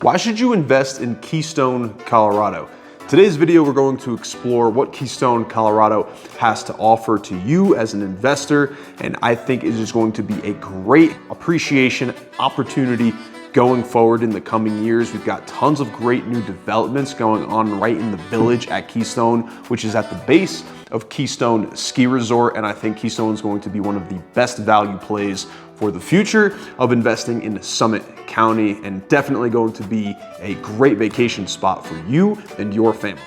Why should you invest in Keystone Colorado? Today's video, we're going to explore what Keystone Colorado has to offer to you as an investor, and I think it is going to be a great appreciation opportunity going forward in the coming years. We've got tons of great new developments going on right in the village at Keystone, which is at the base of Keystone Ski Resort, and I think Keystone is going to be one of the best value plays for the future of investing in Summit County, and definitely going to be a great vacation spot for you and your family.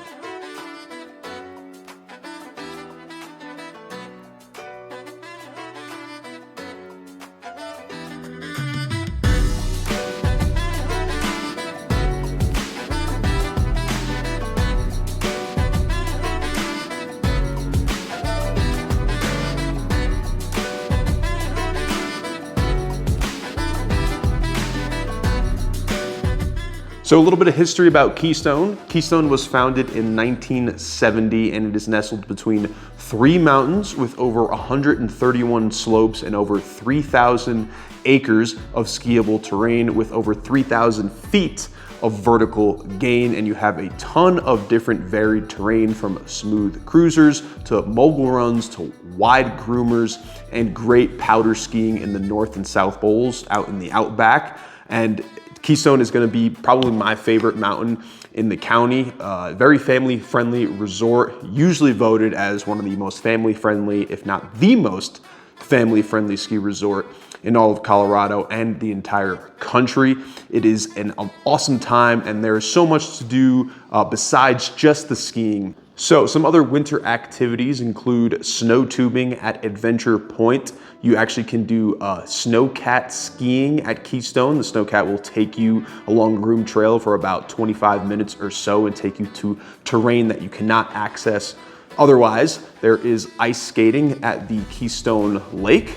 So a little bit of history about Keystone. Keystone was founded in 1970, and it is nestled between three mountains with over 131 slopes and over 3,000 acres of skiable terrain with over 3,000 feet of vertical gain. And you have a ton of different varied terrain, from smooth cruisers to mogul runs to wide groomers and great powder skiing in the North and South Bowls out in the outback. And Keystone is going to be probably my favorite mountain in the county. Very family-friendly resort, usually voted as one of the most family-friendly, if not the most family-friendly ski resort in all of Colorado and the entire country. It is an awesome time, and there is so much to do besides just the skiing. So some other winter activities include snow tubing at Adventure Point. You actually can do snowcat skiing at Keystone. The snowcat will take you along Groom Trail for about 25 minutes or so and take you to terrain that you cannot access otherwise. There is ice skating at the Keystone Lake.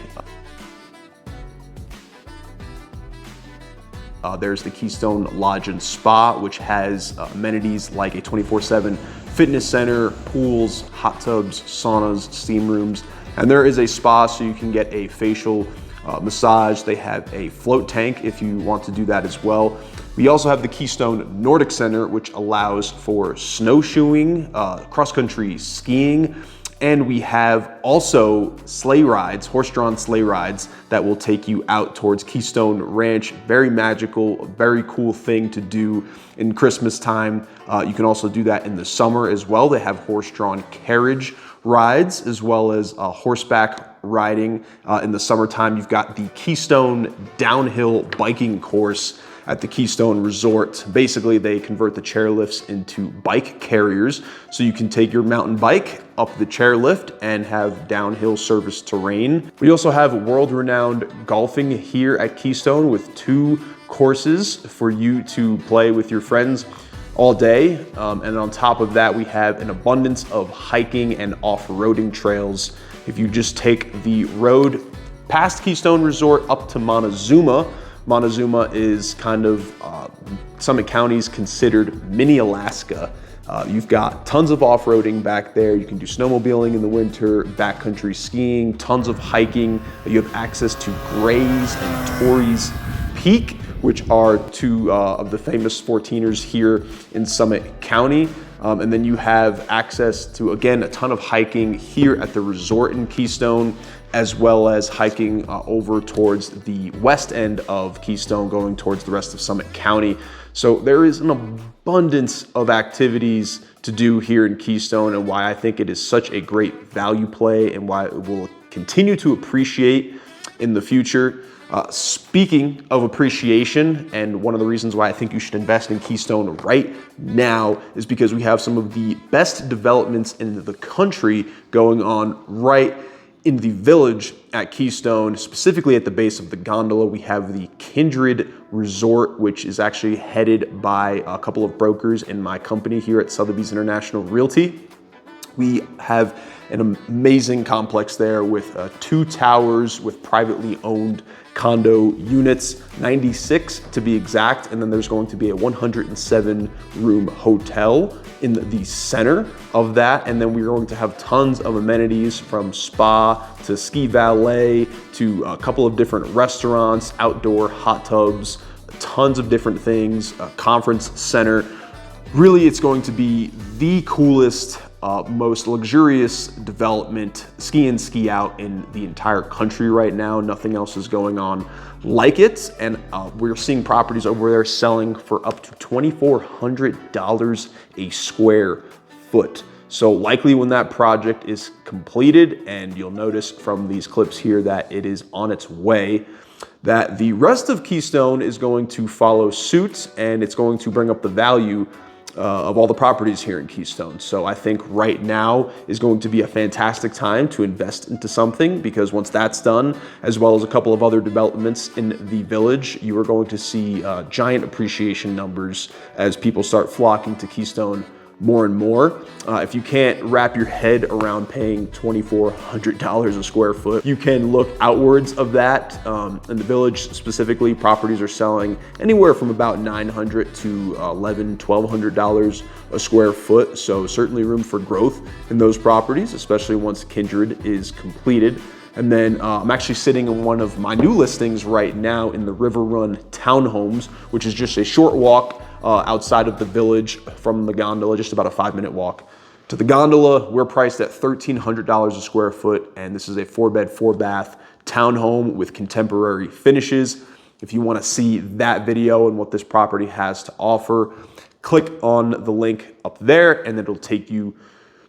There's the Keystone Lodge and Spa, which has amenities like a 24/7 fitness center, pools, hot tubs, saunas, steam rooms, and there is a spa so you can get a facial massage. They have a float tank if you want to do that as well. We also have the Keystone Nordic Center, which allows for snowshoeing, cross-country skiing, and we have also sleigh rides, horse-drawn sleigh rides that will take you out towards Keystone Ranch. Very magical, very cool thing to do in Christmas time. You can also do that in the summer as well. They have horse-drawn carriage rides as well as horseback riding. In the summertime, you've got the Keystone downhill biking course at the Keystone Resort. Basically, they convert the chairlifts into bike carriers, so you can take your mountain bike up the chairlift and have downhill service terrain. We also have world-renowned golfing here at Keystone with two courses for you to play with your friends all day. And on top of that, we have an abundance of hiking and off-roading trails. If you just take the road past Keystone Resort up to Montezuma, Montezuma is kind of Summit County's considered mini Alaska. You've got tons of off-roading back there. You can do snowmobiling in the winter, backcountry skiing, tons of hiking. You have access to Gray's and Torrey's Peak, which are two of the famous 14ers here in Summit County. And then you have access to, again, a ton of hiking here at the resort in Keystone, as well as hiking over towards the west end of Keystone, going towards the rest of Summit County. So there is an abundance of activities to do here in Keystone, and why I think it is such a great value play and why it will continue to appreciate in the future. Speaking of appreciation, and one of the reasons why I think you should invest in Keystone right now is because we have some of the best developments in the country going on right in the village at Keystone. Specifically at the base of the gondola, we have the Kindred Resort, which is actually headed by a couple of brokers in my company here at Sotheby's International Realty. We have an amazing complex there with 2 towers with privately owned condo units, 96 to be exact, and then there's going to be a 107 room hotel in the center of that, and then we're going to have tons of amenities from spa to ski valet to a couple of different restaurants, outdoor hot tubs, tons of different things, a conference center. Really, it's going to be the coolest, most luxurious development, ski in, ski out in the entire country right now. Nothing else is going on like it. And we're seeing properties over there selling for up to $2,400 a square foot. So likely when that project is completed, and you'll notice from these clips here that it is on its way, that the rest of Keystone is going to follow suit, and it's going to bring up the value of all the properties here in Keystone. So I think right now is going to be a fantastic time to invest into something, because once that's done, as well as a couple of other developments in the village, you are going to see giant appreciation numbers as people start flocking to Keystone more and more. If you can't wrap your head around paying $2,400 a square foot, you can look outwards of that. In the village specifically, properties are selling anywhere from about $900 to $1,100–$1,200 a square foot. So certainly room for growth in those properties, especially once Kindred is completed. And then I'm actually sitting in one of my new listings right now in the River Run townhomes, which is just a short walk outside of the village from the gondola, just about a 5-minute walk to the gondola. We're priced at $1,300 a square foot, and this is a 4-bed, 4-bath townhome with contemporary finishes. If you want to see that video and what this property has to offer, click on the link up there and it'll take you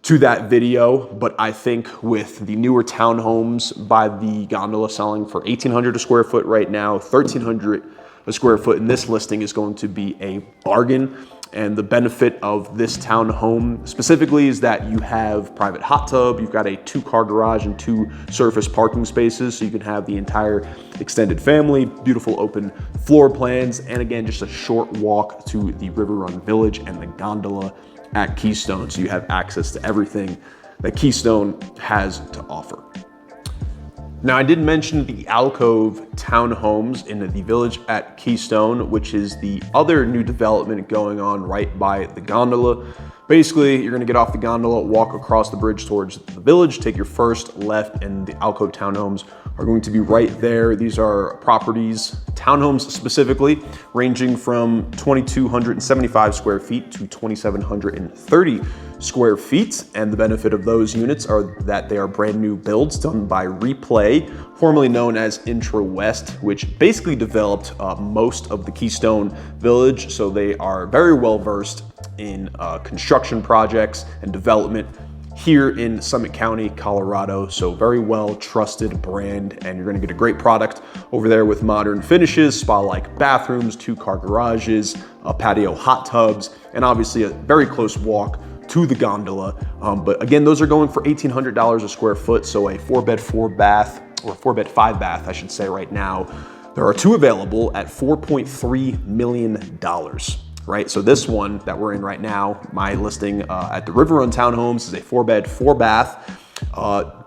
to that video. But I think with the newer townhomes by the gondola selling for $1,800 a square foot right now, $1,300 a square foot in this listing is going to be a bargain. And the benefit of this townhome specifically is that you have private hot tub, you've got a 2-car garage and 2 surface parking spaces, so you can have the entire extended family, beautiful open floor plans, and again, just a short walk to the River Run Village and the gondola at Keystone. So you have access to everything that Keystone has to offer. Now, I did mention the Alcove townhomes in the village at Keystone, which is the other new development going on right by the gondola. Basically, you're gonna get off the gondola, walk across the bridge towards the village, take your first left, and the Alcove townhomes are going to be right there. These are properties, townhomes specifically, ranging from 2,275 square feet to 2,730 square feet. And the benefit of those units are that they are brand new builds done by Replay, formerly known as Intra West, which basically developed most of the Keystone Village. So they are very well versed in construction projects and development here in Summit County, Colorado. So very well trusted brand, and you're gonna get a great product over there with modern finishes, spa-like bathrooms, 2-car garages, patio hot tubs, and obviously a very close walk to the gondola. But again, those are going for $1,800 a square foot. So a 4-bed, 4-bath, or 4-bed, 5-bath, I should say right now. There are 2 available at $4.3 million. Right, so this one that we're in right now, my listing at the River Run Townhomes, is a 4-bed, 4-bath,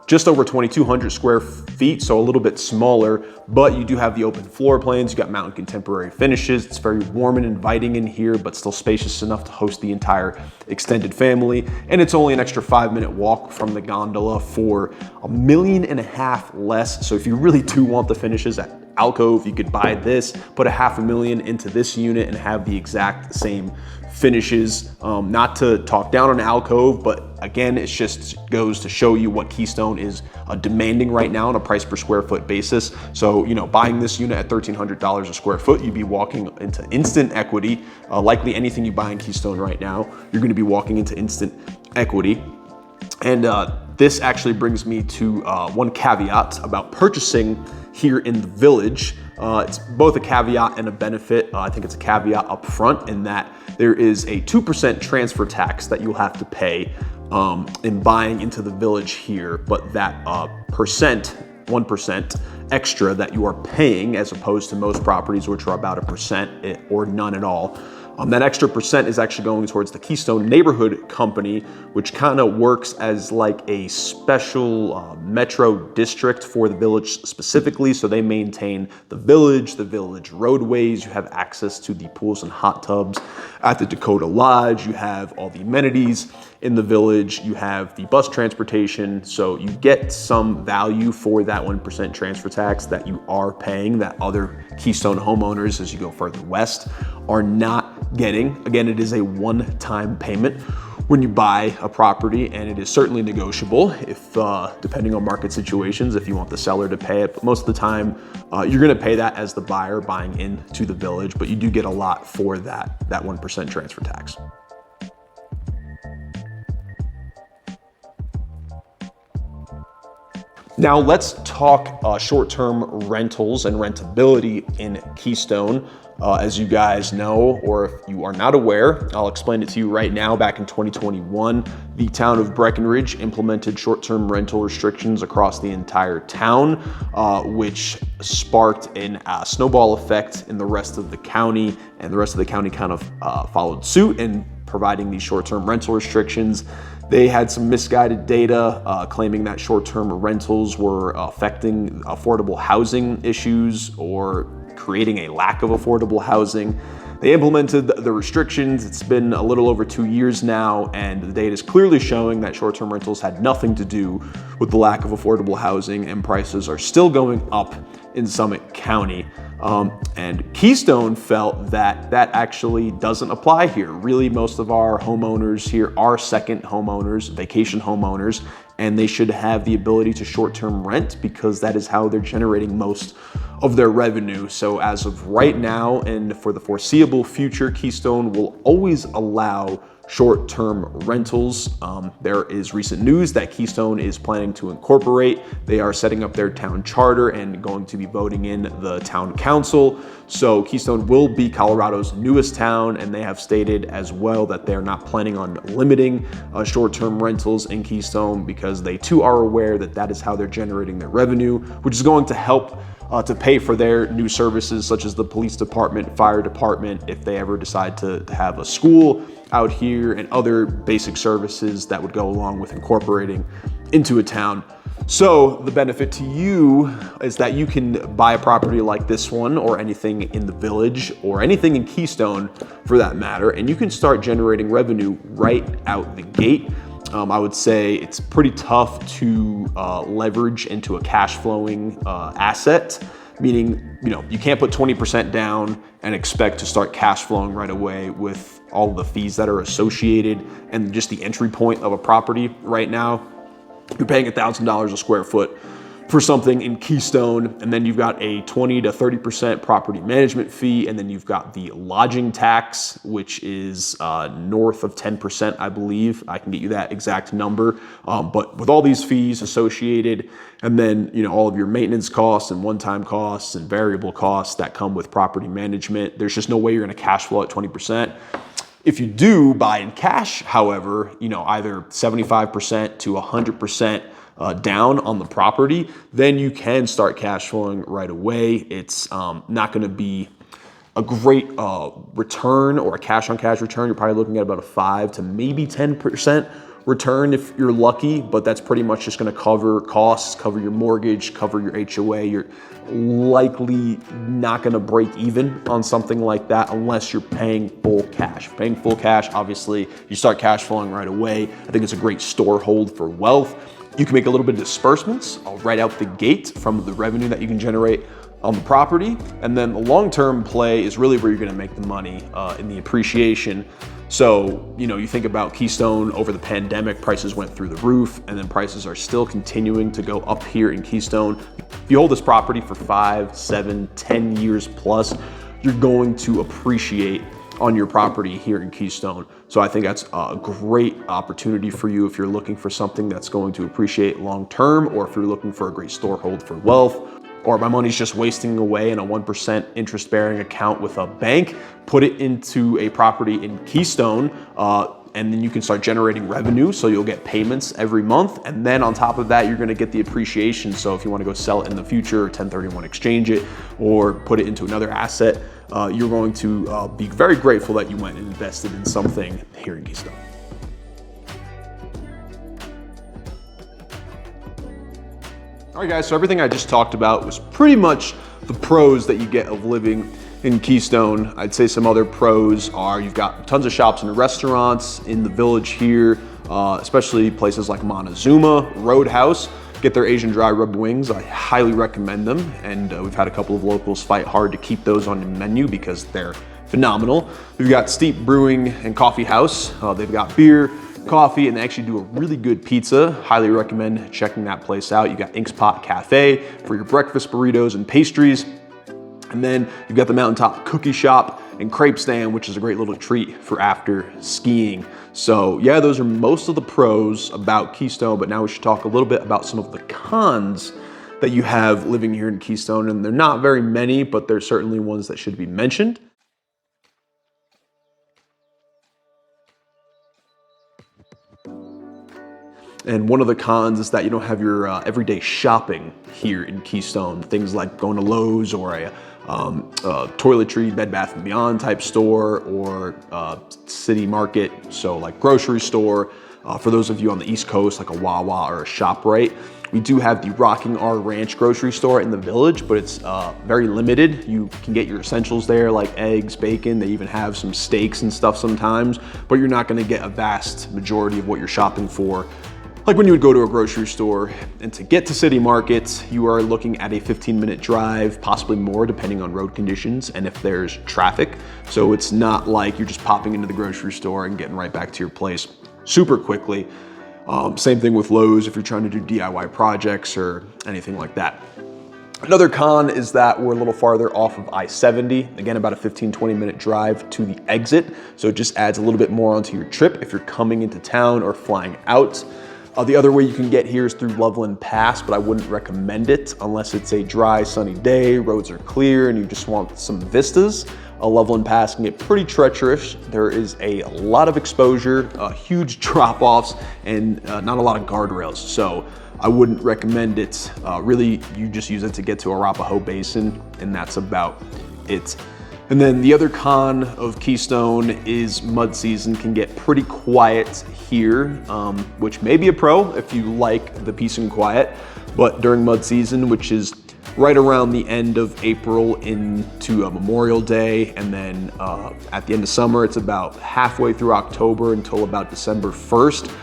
just over 2,200 square feet, so a little bit smaller, but you do have the open floor plans, you got mountain contemporary finishes. It's very warm and inviting in here, but still spacious enough to host the entire extended family. And it's only an extra 5-minute walk from the gondola for $1.5 million less. So if you really do want the finishes at Alcove, you could buy this, put $500,000 into this unit and have the exact same finishes. Not to talk down on Alcove, but again, it just goes to show you what Keystone is demanding right now on a price per square foot basis. So, you know, buying this unit at $1,300 a square foot, you'd be walking into instant equity. Likely anything you buy in Keystone right now, you're gonna be walking into instant equity. And this actually brings me to one caveat about purchasing here in the village. It's both a caveat and a benefit. I think it's a caveat up front in that there is a 2% transfer tax that you'll have to pay in buying into the village here, but that 1% extra that you are paying, as opposed to most properties which are about 1% or none at all, That extra percent is actually going towards the Keystone Neighborhood Company, which kind of works as like a special metro district for the village specifically. So they maintain the village roadways. You have access to the pools and hot tubs at the Dakota Lodge. You have all the amenities in the village. You have the bus transportation. So you get some value for that 1% transfer tax that you are paying that other Keystone homeowners, as you go further west, are not getting. Again, it is a one-time payment when you buy a property, and it is certainly negotiable if, depending on market situations, if you want the seller to pay it. But most of the time, you're gonna pay that as the buyer buying into the village, but you do get a lot for that 1% transfer tax. Now let's talk short-term rentals and rentability in Keystone. As you guys know, or if you are not aware, I'll explain it to you right now. Back in 2021, the town of Breckenridge implemented short-term rental restrictions across the entire town, which sparked a snowball effect in the rest of the county, and the rest of the county kind of followed suit in providing these short-term rental restrictions. They had some misguided data claiming that short-term rentals were affecting affordable housing issues or creating a lack of affordable housing. They implemented the restrictions. It's been a little over 2 years now, and the data is clearly showing that short-term rentals had nothing to do with the lack of affordable housing, and prices are still going up in Summit County. And Keystone felt that that actually doesn't apply here. Really, most of our homeowners here are second homeowners, vacation homeowners, and they should have the ability to short-term rent because that is how they're generating most of their revenue. So as of right now and for the foreseeable future, Keystone will always allow short-term rentals. There is recent news that Keystone is planning to incorporate. They are setting up their town charter and going to be voting in the town council. So Keystone will be Colorado's newest town, and they have stated as well that they're not planning on limiting short-term rentals in Keystone because they too are aware that that is how they're generating their revenue, which is going to help to pay for their new services such as the police department, fire department, if they ever decide to have a school out here, and other basic services that would go along with incorporating into a town. So the benefit to you is that you can buy a property like this one, or anything in the village, or anything in Keystone for that matter, and you can start generating revenue right out the gate. I would say it's pretty tough to leverage into a cash flowing asset, meaning, you can't put 20% down and expect to start cash flowing right away with all the fees that are associated and just the entry point of a property. Right now, you're paying $1,000 a square foot for something in Keystone, and then you've got a 20 to 30% property management fee, and then you've got the lodging tax, which is north of 10%, I believe. I can get you that exact number, but with all these fees associated, and then all of your maintenance costs and one-time costs and variable costs that come with property management, there's just no way you're going to cash flow at 20%. If you do buy in cash, however, either 75% to 100% down on the property, then you can start cash flowing right away. It's not going to be a great return or a cash on cash return. You're probably looking at about a 5 to maybe 10% return if you're lucky, but that's pretty much just going to cover costs, cover your mortgage, cover your HOA. You're likely not going to break even on something like that unless you're paying full cash. Paying full cash, obviously, you start cash flowing right away. I think it's a great store hold for wealth. You can make a little bit of disbursements right out the gate from the revenue that you can generate on the property. And then the long-term play is really where you're going to make the money in the appreciation. So, you think about Keystone over the pandemic, prices went through the roof, and then prices are still continuing to go up here in Keystone. If you hold this property for 5, 7, 10 years plus, you're going to appreciate on your property here in Keystone. So I think that's a great opportunity for you if you're looking for something that's going to appreciate long-term, or if you're looking for a great store hold for wealth, or my money's just wasting away in a 1% interest-bearing account with a bank, put it into a property in Keystone, and then you can start generating revenue. So you'll get payments every month. And then on top of that, you're gonna get the appreciation. So if you wanna go sell it in the future, 1031 exchange it, or put it into another asset you're going to be very grateful that you went and invested in something here in Keystone. All right, guys, so everything I just talked about was pretty much the pros that you get of living in Keystone. I'd say some other pros are you've got tons of shops and restaurants in the village here, especially places like Montezuma, Roadhouse. Get their Asian dry rub wings. I highly recommend them. And we've had a couple of locals fight hard to keep those on the menu because they're phenomenal. We've got Steep Brewing and Coffee House. They've got beer, coffee, and they actually do a really good pizza. Highly recommend checking that place out. You got Ink's Pot Cafe for your breakfast burritos and pastries. And then you've got the Mountaintop Cookie Shop and Crepe Stand, which is a great little treat for after skiing. So yeah, those are most of the pros about Keystone, but now we should talk a little bit about some of the cons that you have living here in Keystone. And they're not very many, but there's certainly ones that should be mentioned. And one of the cons is that you don't have your everyday shopping here in Keystone. Things like going to Lowe's or a toiletry, Bed Bath & Beyond type store, or city market, so like grocery store. For those of you on the East Coast, like a Wawa or a ShopRite. We do have the Rocking R Ranch grocery store in the village, but it's very limited. You can get your essentials there, like eggs, bacon. They even have some steaks and stuff sometimes, but you're not gonna get a vast majority of what you're shopping for like when you would go to a grocery store. And to get to City Market, you are looking at a 15-minute drive, possibly more depending on road conditions and if there's traffic. So it's not like you're just popping into the grocery store and getting right back to your place super quickly. Same thing with Lowe's if you're trying to do DIY projects or anything like that. Another con is that we're a little farther off of I-70. Again, about a 15-20 minute drive to the exit. So it just adds a little bit more onto your trip if you're coming into town or flying out. The other way you can get here is through Loveland Pass, but I wouldn't recommend it unless it's a dry, sunny day, roads are clear, and you just want some vistas. Loveland Pass can get pretty treacherous. There is a lot of exposure, huge drop-offs, and not a lot of guardrails. So I wouldn't recommend it. Really, you just use it to get to Arapahoe Basin, and that's about it. And then the other con of Keystone is mud season can get pretty quiet here, which may be a pro if you like the peace and quiet. But during mud season, which is right around the end of April into Memorial Day, and then at the end of summer, it's about halfway through October until about December 1st.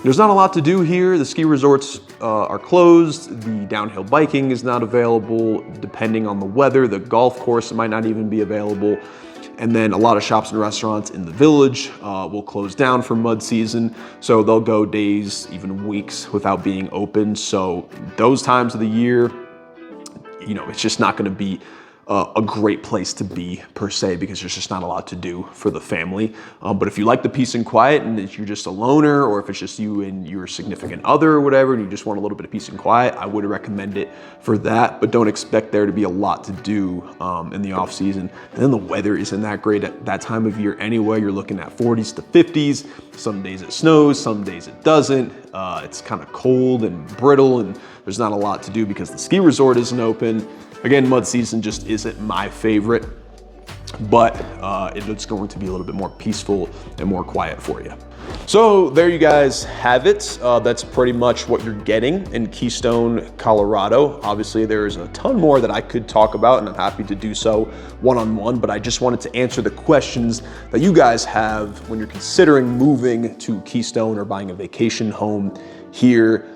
There's not a lot to do here. The ski resorts are closed. The downhill biking is not available. Depending on the weather, the golf course might not even be available. And then a lot of shops and restaurants in the village will close down for mud season. So they'll go days, even weeks without being open. So those times of the year, you know, it's just not gonna be a great place to be per se, because there's just not a lot to do for the family. But if you like the peace and quiet, and if you're just a loner, or if it's just you and your significant other or whatever, and you just want a little bit of peace and quiet, I would recommend it for that. But don't expect there to be a lot to do in the off season. And then the weather isn't that great at that time of year anyway. You're looking at 40s to 50s. Some days it snows, some days it doesn't. It's kind of cold and brittle, and there's not a lot to do because the ski resort isn't open. Again, mud season just isn't my favorite, but it's going to be a little bit more peaceful and more quiet for you. So there you guys have it. That's pretty much what you're getting in Keystone, Colorado. Obviously, there's a ton more that I could talk about, and I'm happy to do so one-on-one, but I just wanted to answer the questions that you guys have when you're considering moving to Keystone or buying a vacation home here.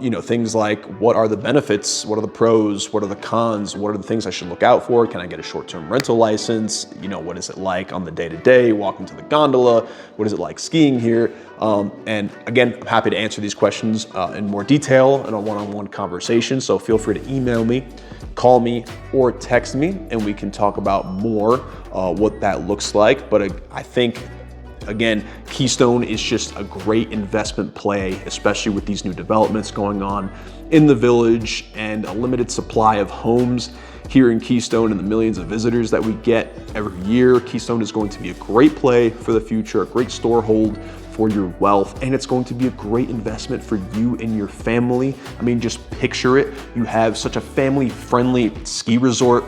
You know, things like, what are the benefits? What are the pros? What are the cons? What are the things I should look out for? Can I get a short-term rental license? You know, what is it like on the day-to-day, walking to the gondola? What is it like skiing here? And again, I'm happy to answer these questions in more detail in a one-on-one conversation. So feel free to email me, call me, or text me, and we can talk about more what that looks like. But I think, again, Keystone is just a great investment play, especially with these new developments going on in the village and a limited supply of homes here in Keystone and the millions of visitors that we get every year. Keystone is going to be a great play for the future, a great storehold for your wealth, and it's going to be a great investment for you and your family. I mean, just picture it. You have such a family-friendly ski resort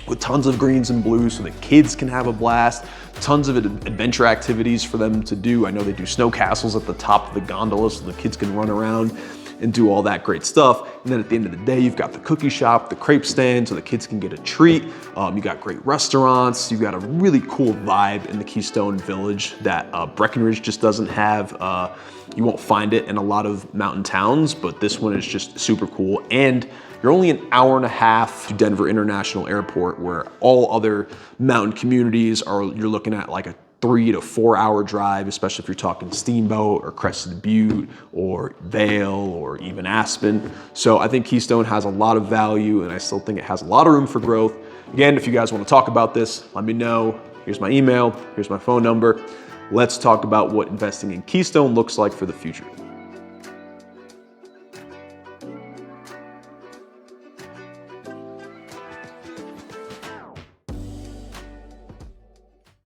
with tons of greens and blues so the kids can have a blast. Tons of adventure activities for them to do. I know they do snow castles at the top of the gondola so the kids can run around and do all that great stuff. And then at the end of the day, you've got the cookie shop, the crepe stand, so the kids can get a treat. You got great restaurants. You've got a really cool vibe in the Keystone Village that Breckenridge just doesn't have. You won't find it in a lot of mountain towns, but this one is just super cool. And you're only an hour and a half to Denver International Airport, where all other mountain communities are, you're looking at like a 3 to 4 hour drive, especially if you're talking Steamboat or Crested Butte or Vail or even Aspen. So I think Keystone has a lot of value, and I still think it has a lot of room for growth. Again, if you guys want to talk about this, let me know. Here's my email, here's my phone number. Let's talk about what investing in Keystone looks like for the future.